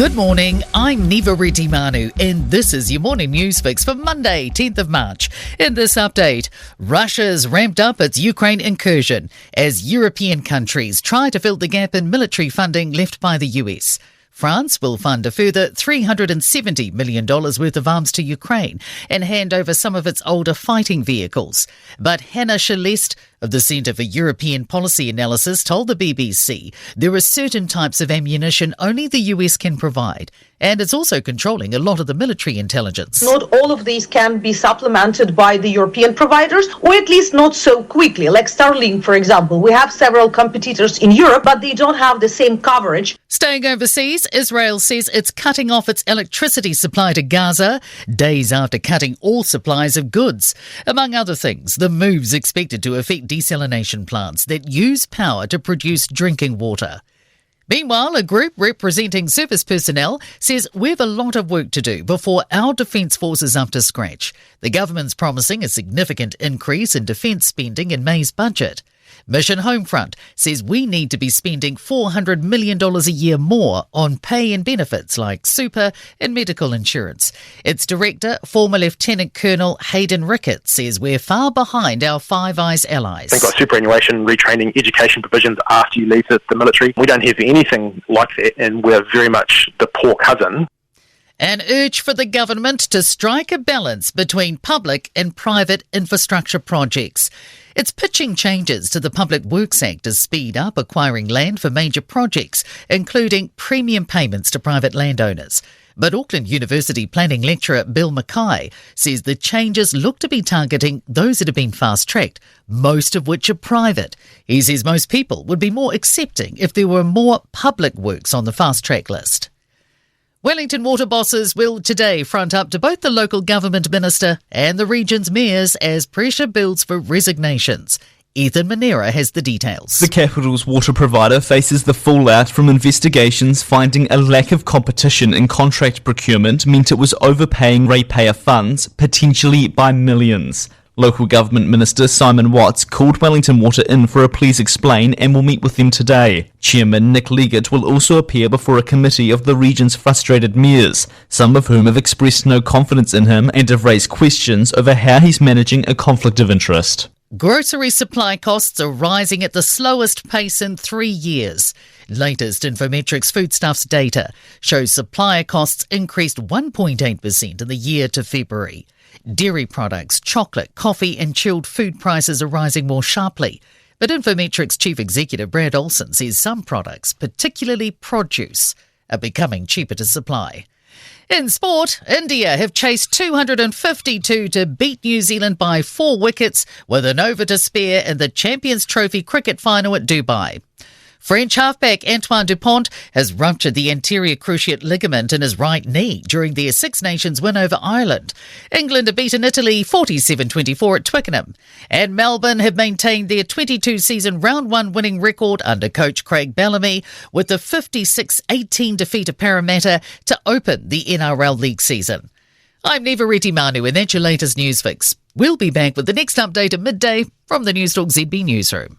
Good morning, I'm Neva Manu, and this is your morning news fix for Monday, 10th of March. In this update, Russia's ramped up its Ukraine incursion as European countries try to fill the gap in military funding left by the US. France will fund a further $370 million worth of arms to Ukraine and hand over some of its older fighting vehicles. But Hannah Celeste of the Centre for European Policy Analysis told the BBC there are certain types of ammunition only the US can provide, and it's also controlling a lot of the military intelligence. Not all of these can be supplemented by the European providers, or at least not so quickly. Like Starlink, for example. We have several competitors in Europe, but they don't have the same coverage. Staying overseas, Israel says it's cutting off its electricity supply to Gaza, days after cutting all supplies of goods. Among other things, the move's expected to affect desalination plants that use power to produce drinking water. Meanwhile, a group representing service personnel says we have a lot of work to do before our defence force is up to scratch. The government's promising a significant increase in defence spending in May's budget. Mission Homefront says we need to be spending $400 million a year more on pay and benefits like super and medical insurance. Its director, former Lieutenant Colonel Hayden Ricketts, says we're far behind our Five Eyes allies. Things like superannuation, retraining, education provisions after you leave the military. We don't have anything like that, and we're very much the poor cousin. An urge for the government to strike a balance between public and private infrastructure projects. It's pitching changes to the Public Works Act to speed up acquiring land for major projects, including premium payments to private landowners. But Auckland University planning lecturer Bill Mackay says the changes look to be targeting those that have been fast-tracked, most of which are private. He says most people would be more accepting if there were more public works on the fast-track list. Wellington water bosses will today front up to both the local government minister and the region's mayors as pressure builds for resignations. Ethan Manera has the details. The capital's water provider faces the fallout from investigations finding a lack of competition in contract procurement meant it was overpaying ratepayer funds, potentially by millions. Local Government Minister Simon Watts called Wellington Water in for a please explain and will meet with them today. Chairman Nick Leggett will also appear before a committee of the region's frustrated mayors, some of whom have expressed no confidence in him and have raised questions over how he's managing a conflict of interest. Grocery supply costs are rising at the slowest pace in 3 years. Latest Infometrics foodstuffs data shows supplier costs increased 1.8% in the year to February. Dairy products, chocolate, coffee and chilled food prices are rising more sharply. But Infometrics Chief Executive Brad Olson says some products, particularly produce, are becoming cheaper to supply. In sport, India have chased 252 to beat New Zealand by 4 wickets with an over to spare in the Champions Trophy cricket final at Dubai. French halfback Antoine Dupont has ruptured the anterior cruciate ligament in his right knee during their Six Nations win over Ireland. England have beaten Italy 47-24 at Twickenham. And Melbourne have maintained their 22-season round 1 winning record under coach Craig Bellamy with a 56-18 defeat of Parramatta to open the NRL League season. I'm Neva Manu, and that's your latest news fix. We'll be back with the next update at midday from the Newstalk ZB newsroom.